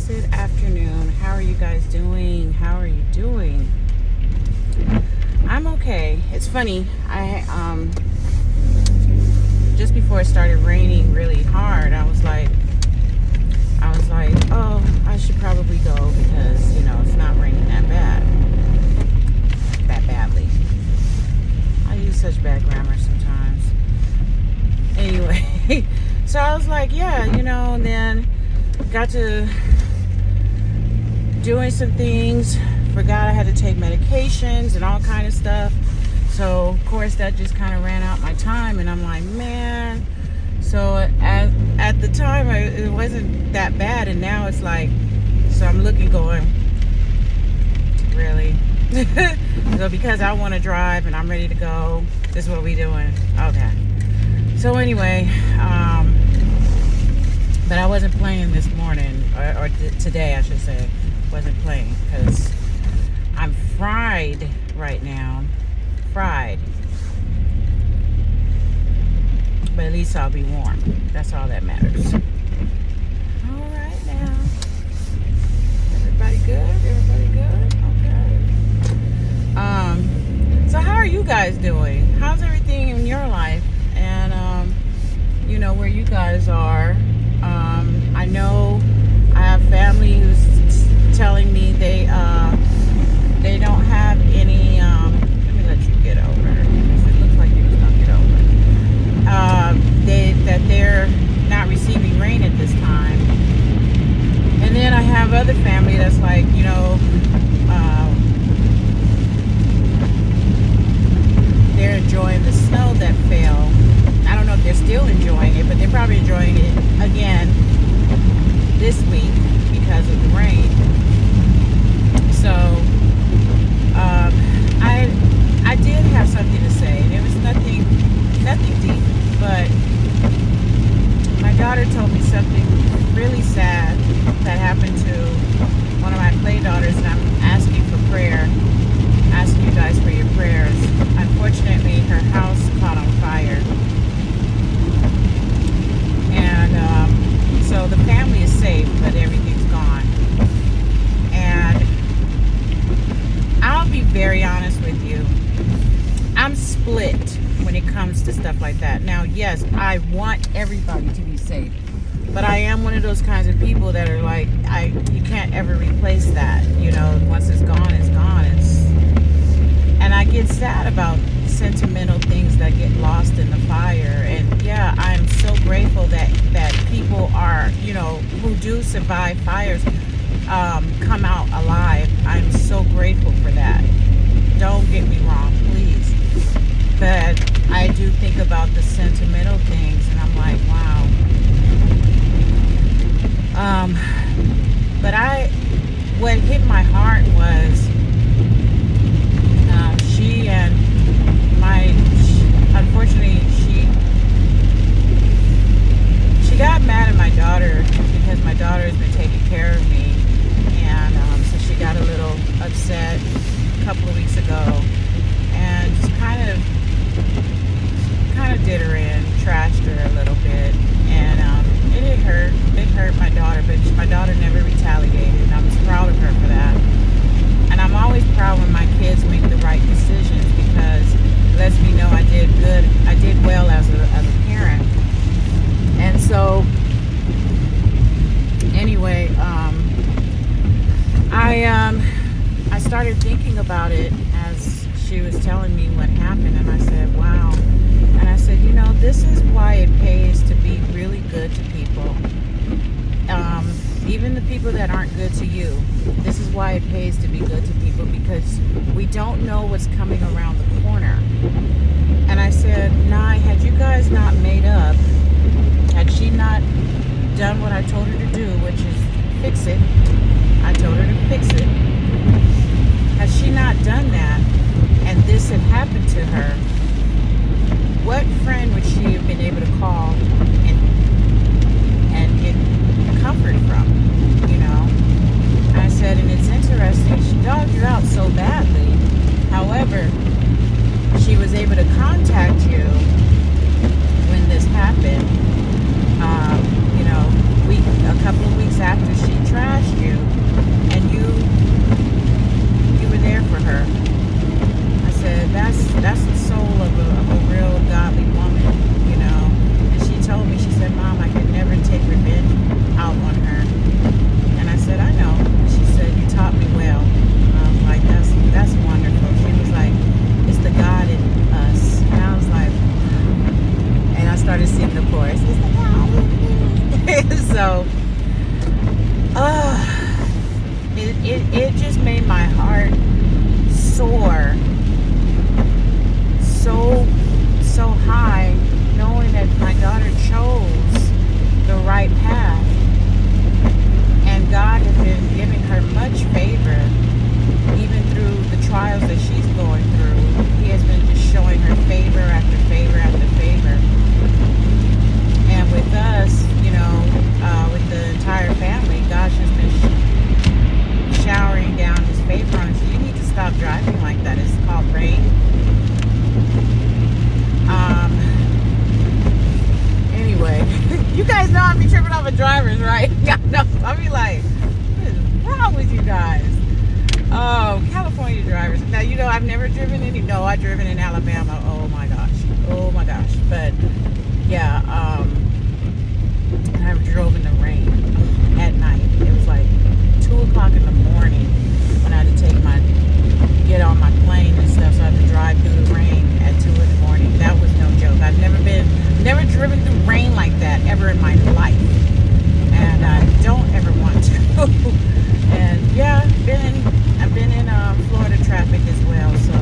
blessed afternoon. How are you guys doing? How are you doing? I'm okay. It's funny. I just before it started raining really hard, I was like, oh, I should probably go because it's not raining that badly. I use such bad grammar sometimes. Anyway, so I was like, yeah, and then got to doing some things, forgot I had to take medications and all kind of stuff. So of course that just kind of ran out my time, and I'm like, man. So at the time it wasn't that bad, and now it's like, so I'm looking going, really? So because I want to drive and I'm ready to go, this is what we doing. Okay. So anyway, but I wasn't playing this morning, or today I should say, wasn't playing because I'm fried right now. Fried. But at least I'll be warm. That's all that matters. All right now. Everybody good? Everybody good? Okay. So how are you guys doing? How's everything in your life? And where you guys are. I know I have family who's telling me they don't have any. Let me let you get over. It looks like you was gonna get over. They're not receiving rain at this time. And then I have other family that's like, they're enjoying the snow that fell. I don't know if they're still enjoying it, but they're probably enjoying it again this week because of the rain. So I did have something to say, and it was nothing deep, but my daughter told me something really sad that happened to one of my play daughters, and I'm asking for prayer. Asking you guys for your prayers. Unfortunately, her house caught on fire. And so the family is safe, but everything's gone. And I'll be very honest with you. I'm split when it comes to stuff like that. Now, yes, I want everybody to be safe. But I am one of those kinds of people that are like, you can't ever replace that. Once it's gone, it's gone. And I get sad about sentimental things that get lost in the fire. And yeah, I'm so grateful that people are, who do survive fires, come out alive. I'm so grateful for that. Don't get me wrong, please. But I do think about the sentimental things, and I'm like, wow. But what hit my heart was she and unfortunately, she got mad at my daughter because my daughter has been taking care of me, and so she got a little upset a couple of weeks ago, and kind of did her in, trashed her a little bit, and it hurt my daughter, but my daughter never retaliated, and I was proud of her for that. And I'm always proud when my kids make the right decisions, because it lets me know I did good. I did well as a parent. And so, anyway, I started thinking about it as she was telling me what happened, and I said, wow. And I said, this is why it pays to be really good to people. Even the people that aren't good to you. This is why it pays to be good to people, because we don't know what's coming around the corner. And I said, Nye, had you guys not made up, had she not done what I told her to do, which is fix it, I told her to fix it. Had she not done that, and this had happened to her, what friend would she have been able to call and get comfort from, I said, and it's interesting, she dogged you out so badly. However, she was able to contact you when this happened, a couple of weeks after she trashed So, it just made my heart soar so high, knowing that my daughter chose the right path, and God has been giving her much favor even through the trials that she's going through. He has been just showing her favor after favor after favor. And with us, with the entire family, God's just been showering down his favor on us. So you need to stop driving like that. It's called rain. Anyway, you guys know I be tripping over drivers, right? Yeah, no, I be like, what is wrong with you guys? Oh, California drivers. Now, I've never driven no, I've driven in Alabama. Oh my gosh. But yeah, I drove in the rain at night. It was like 2 o'clock in the morning when I had to get on my plane and stuff, so I had to drive through the rain at 2 in the morning. That was no joke. I've never driven through rain like that ever in my life, and I don't ever want to. And yeah, I've been in Florida traffic as well. So,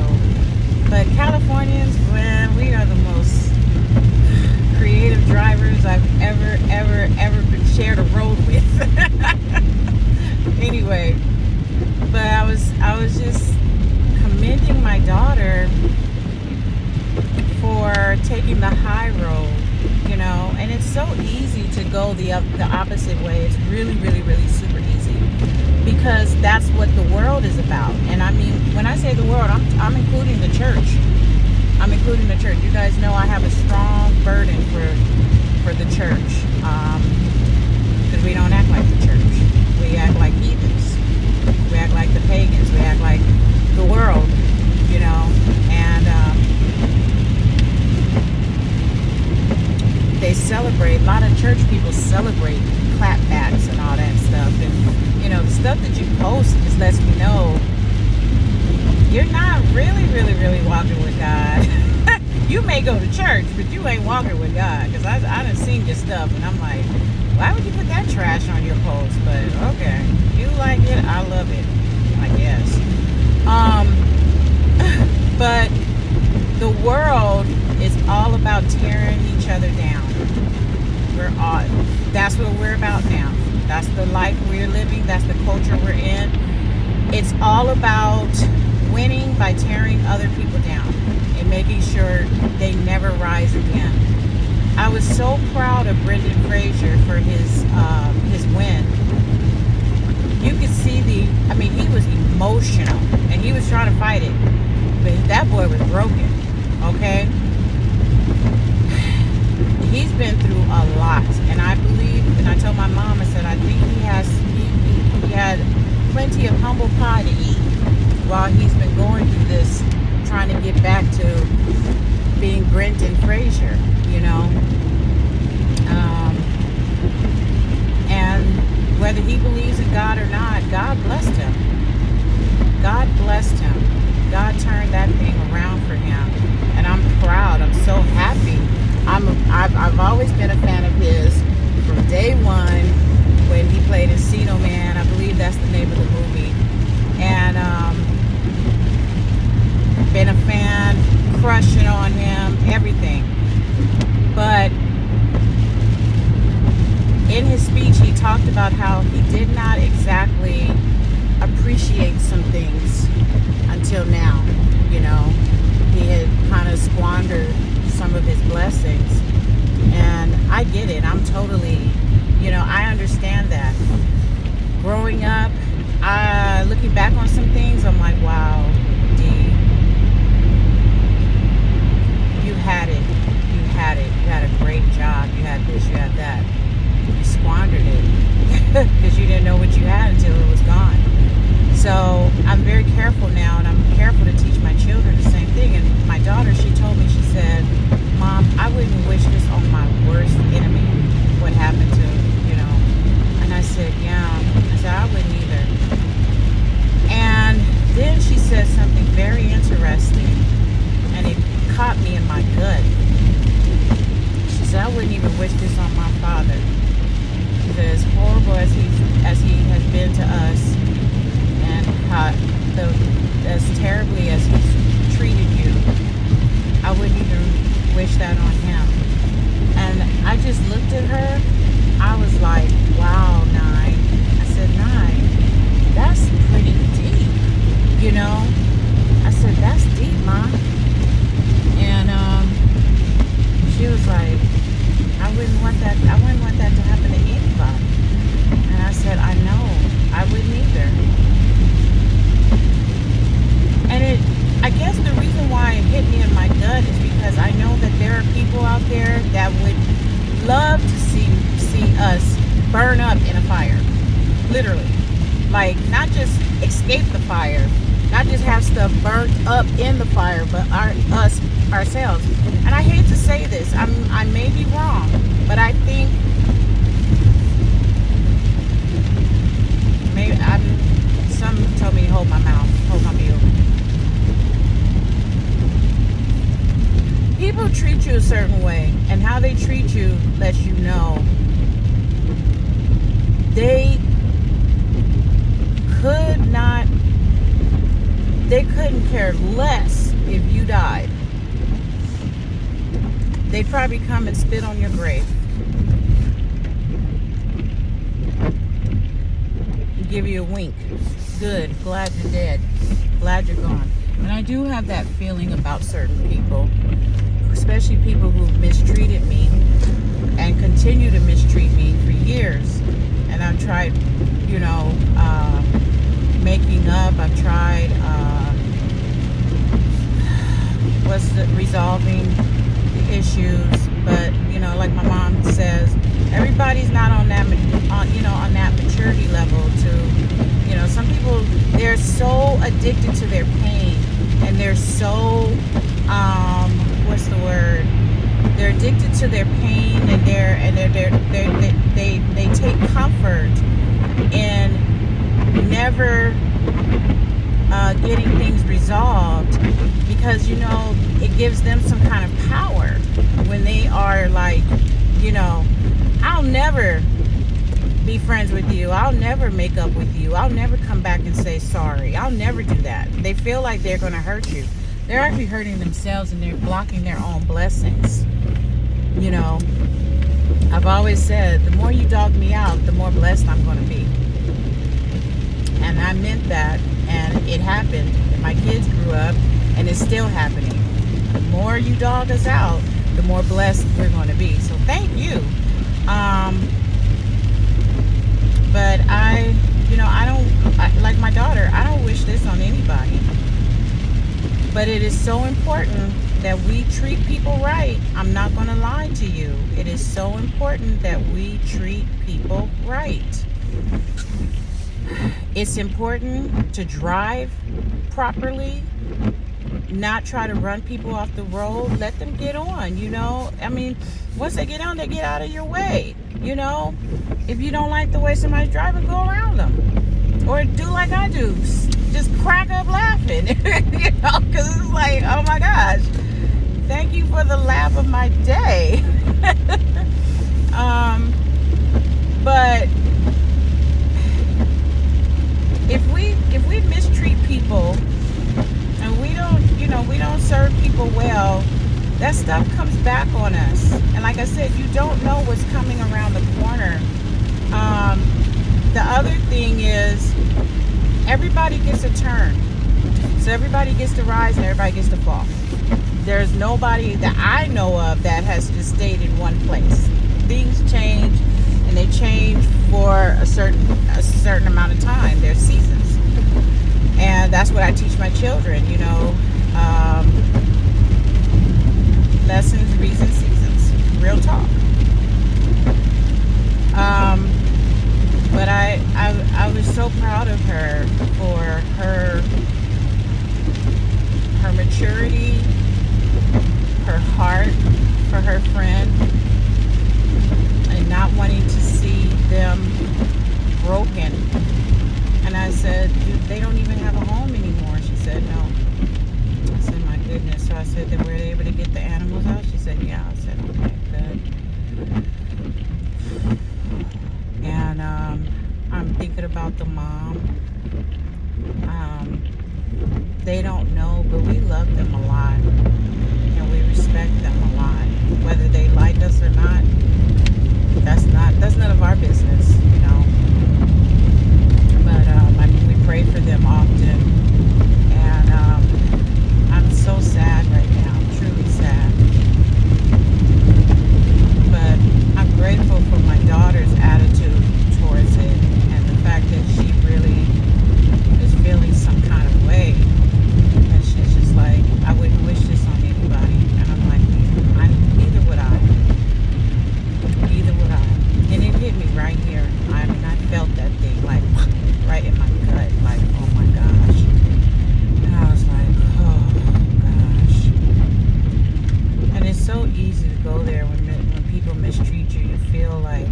but Californians, man, we are the most creative drivers I've ever been shared a road with. Anyway, but I was just commending my daughter for taking the high road, and it's so easy to go the opposite way. It's really, really, really super easy, because that's what the world is about. And I mean, when I say the world, I'm including the church. I'm including the church. You guys know I have a strong burden for the church, because we don't act like the church. We act like heathens. We act like the pagans. We act like the world, and they celebrate. A lot of church people celebrate clapbacks and all that stuff, and the stuff that you post just lets me know you're not really, really, really walking with God. You may go to church, but you ain't walking with God, because I done seen your stuff, and I'm like, why would you put that trash on your post? But okay, you like it, I love it, I guess. But the world is all about tearing each other down. That's what we're about now. That's the life we're living. That's the culture we're in. It's all about winning by tearing other people down and making sure they never rise again. I was so proud of Brendan Fraser for his win. You could see he was emotional, and he was trying to fight it, but that boy was broken. Okay, he's been through a lot, and I believe, and I told my mom, I said, I think he had plenty of humble pie to eat while he's been going through this, trying to get back to being Brendan Fraser, and whether he believes in God or not, God blessed him. God blessed him. God turned that thing around for him, and I'm proud. I'm so happy. I've always been a fan of his from day one when he played Encino Man. I believe that's the name of the movie, and been a fan, crushing on him, everything. But in his speech, he talked about how he did not exactly appreciate some things until now. He had kind of squandered some of his blessings, and I get it. I'm totally, I understand that. Growing up, looking back on some things, I'm like, wow, D, you had it. You had a great job. You had this, you had that. You squandered it because you didn't know what you had until it was gone. So I'm very careful now, and I'm careful to teach my children the same thing. And my daughter, she told me, she said, Mom, I wouldn't wish this on my worst enemy, what happened to, And I said, yeah. I said, I wouldn't either. And then she said something very interesting, and it caught me in my gut. She said, I wouldn't even wish this on my father. as he has been to us, and how as terribly as he's treated you, I wouldn't even wish that on him. And I just looked at her. I was like, wow, Nine. I said, Nine, that's pretty deep, you know? I said, that's deep, Ma. And she was like, I wouldn't want that to happen to anybody. And I said, I know, I wouldn't either. And I guess the reason why it hit me in my gut is because I know that there are people out there that would love to see us burn up in a fire. Literally. Like, not just escape the fire, not just have stuff burnt up in the fire, but us ourselves. And I hate to say this, I may be wrong, but I think maybe some told me to hold my mouth, hold my mute. People treat you a certain way, and how they treat you lets you know they couldn't care less if you died. They'd probably come and spit on your grave. Give you a wink. Good, glad you're dead. Glad you're gone. And I do have that feeling about certain people, especially people who've mistreated me and continue to mistreat me for years. And I've tried, making up. I've tried resolving the issues. But, like my mom says, everybody's not on that maturity level to, some people, they're so addicted to their pain, and they're so, what's the word? They're addicted to their pain, and they take comfort in never getting things resolved, because it gives them some kind of power when they are like, I'll never be friends with you, I'll never make up with you, I'll never come back and say sorry, I'll never do that. They feel like they're going to hurt you. They're actually hurting themselves, and they're blocking their own blessings. I've always said, the more you dog me out, the more blessed I'm going to be. And I meant that, and it happened. And my kids grew up, and it's still happening. The more you dog us out, the more blessed we're going to be. So thank you. But I don't, like my daughter, I don't wish this on anybody. But it is so important that we treat people right. I'm not going to lie to you. It is so important that we treat people right. It's important to drive properly, not try to run people off the road. Let them get on, I mean, once they get on, they get out of your way, If you don't like the way somebody's driving, go around them. Or do like I do. Just crack up laughing, because it's like, oh my gosh, thank you for the laugh of my day. But if we mistreat people, and we don't serve people well, that stuff comes back on us. And like I said, you don't know what's coming around the corner. The other thing is, everybody gets a turn. So everybody gets to rise and everybody gets to fall. There's nobody that I know of that has just stayed in one place. Things change, and they change for a certain amount of time. There's seasons. And that's what I teach my children, lessons, reasons, seasons. Real talk. But I was so proud of her for her maturity, her heart for her friend, and not wanting to see them broken. And I said, they don't even have a home anymore. She said, no. I said, my goodness. So I said, were they able to get the animals out? She said, yeah. I said, okay, good. And I'm thinking about the mom. They don't know, but we love them a lot, and we respect them a lot. Whether they like us or not, that's none of our business, you know. But we pray for them often, and I'm so sad right now. I'm truly sad. But I'm grateful for my daughter's attitude towards it, and the fact that she really is feeling some kind of way. And she's just like, I wouldn't wish this on anybody. And I'm like, neither would I. Neither would I. And it hit me right here. I mean, I felt that thing like right in my gut. Like, oh my gosh. And I was like, oh gosh. And it's so easy to go there when people mistreat you. You feel like,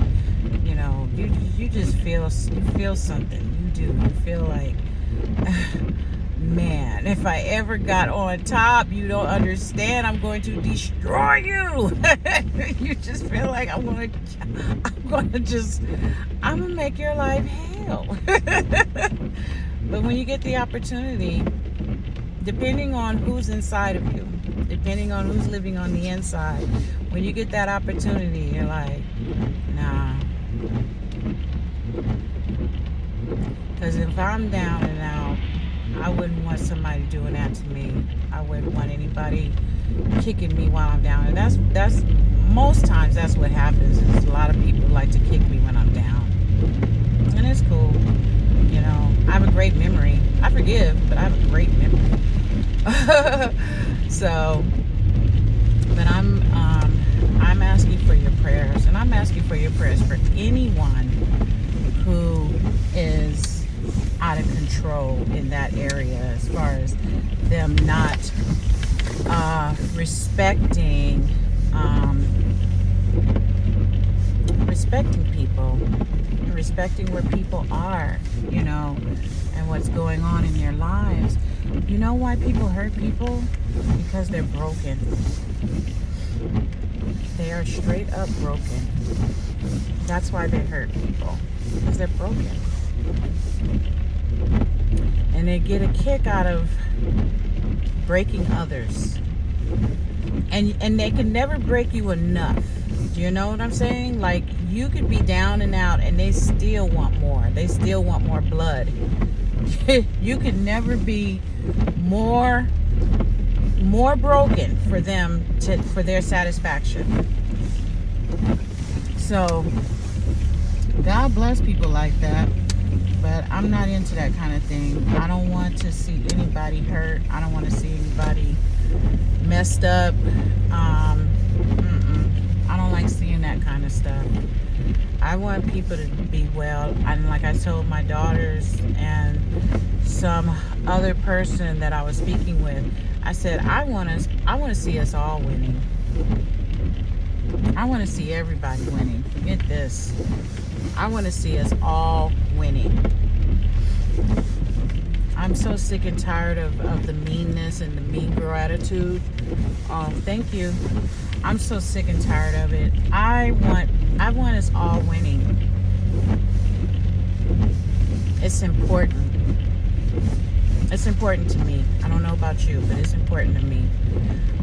you know, you just feel something. You do. You feel like, man, if I ever got on top, you don't understand. I'm going to destroy you. You just feel like I'm gonna make your life hell. But when you get the opportunity, depending on who's inside of you, depending on who's living on the inside, when you get that opportunity, you're like, nah. Because if I'm down and out, I wouldn't want somebody doing that to me. I wouldn't want anybody kicking me while I'm down. And that's most times that's what happens. Is a lot of people like to kick me when I'm down. And it's cool. You know, I have a great memory. I forgive, but I have a great memory. So, but I'm asking for your prayers, and I'm asking for your prayers for anyone who is out of control in that area, as far as them not respecting people, respecting where people are, you know, and what's going on in their lives. You know why people hurt people? Because they're broken. They are straight up broken. That's why they hurt people, because they're broken. And they get a kick out of breaking others. And they can never break you enough. Do you know what I'm saying? Like, you could be down and out and they still want more. They still want more blood. You could never be more broken for them for their satisfaction. So God bless people like that. But I'm not into that kind of thing. I don't want to see anybody hurt. I don't want to see anybody messed up. I don't like seeing that kind of stuff. I want people to be well. And like I told my daughters and some other person that I was speaking with, I said, I want to see us all winning. I want to see everybody winning. Get this. I want to see us all winning. I'm so sick and tired of the meanness and the mean girl attitude. Oh, thank you. I'm so sick and tired of it. I want us all winning. It's important. It's important to me. I don't know about you, but it's important to me.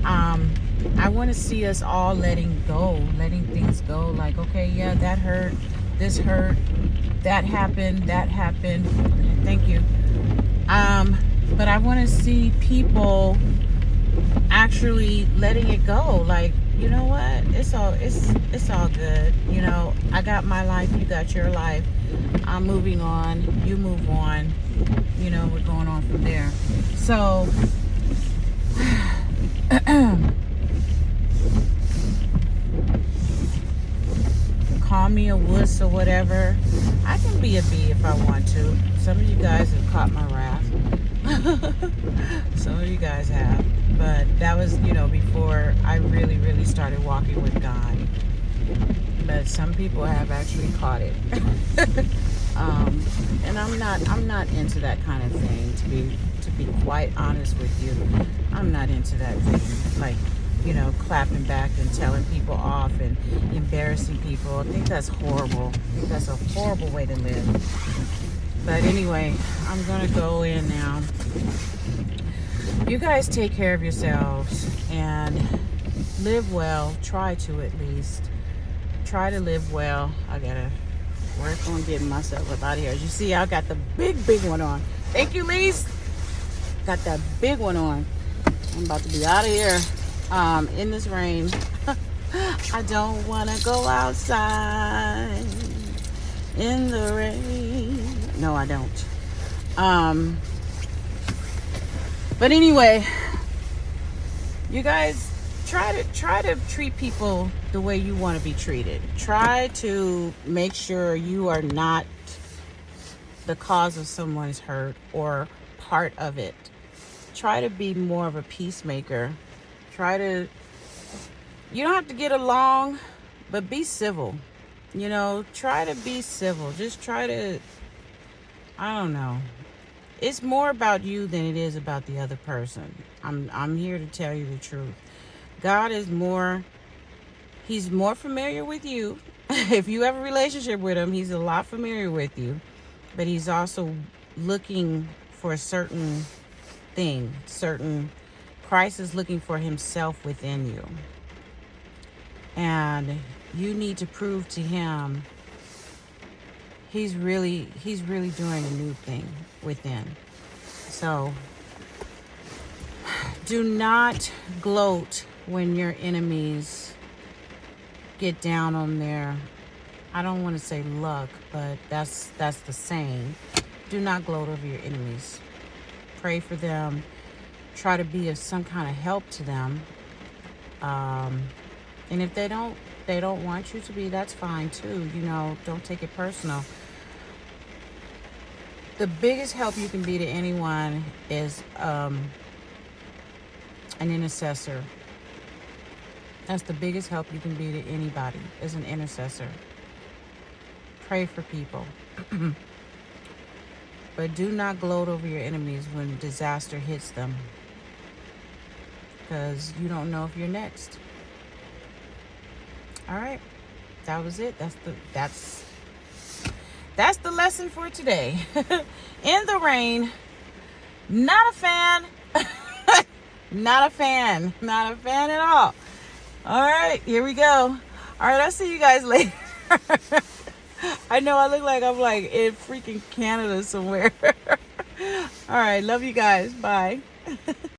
I want to see us all letting things go. Like, okay, yeah, that hurt. This hurt. That happened. Okay, thank you. But I want to see people actually letting it go. Like, you know what? It's all good. You know, I got my life. You got your life. I'm moving on. You move on. You know, we're going on from there. So, call me a wuss or whatever. I can be a bee if I want to. Some of you guys have caught my wrath. Some of you guys have. But that was, you know, before I really, really started walking with God. But some people have actually caught it. And I'm not into that kind of thing, to be quite honest with you. I'm not into that thing. Like, clapping back and telling people off and embarrassing people. I think that's horrible. I think that's a horrible way to live. But anyway, I'm gonna go in now. You guys take care of yourselves and live well. Try to, at least. Try to live well. I gotta work on getting myself up out of here. As you see, I got the big one on. Thank you, Lise. Got that big one on. I'm about to be out of here in this rain. I don't want to go outside in the rain. No, I don't. But anyway, you guys try to treat people the way you want to be treated. Try to make sure you are not the cause of someone's hurt or part of it. Try to be more of a peacemaker. You don't have to get along, but be civil. Try to be civil. Just try to, I don't know. It's more about you than it is about the other person. I'm here to tell you the truth. God is he's more familiar with you. If you have a relationship with him, he's a lot familiar with you. But he's also looking for a certain thing. Christ is looking for himself within you. And you need to prove to him he's really doing a new thing within. So do not gloat when your enemies get down on their, I don't want to say luck, but that's the saying. Do not gloat over your enemies. Pray for them. Try to be of some kind of help to them. And if they don't want you to be, that's fine too. Don't take it personal. The biggest help you can be to anyone is an intercessor. That's the biggest help you can be to anybody, is an intercessor. Pray for people. But do not gloat over your enemies when disaster hits them, because you don't know if you're next. All right, that was it. That's the lesson for today. In the rain. Not a fan. Not a fan at all. All right, here we go. All right, I'll see you guys later. I know I look like I'm like in freaking Canada somewhere. All right, love you guys. Bye.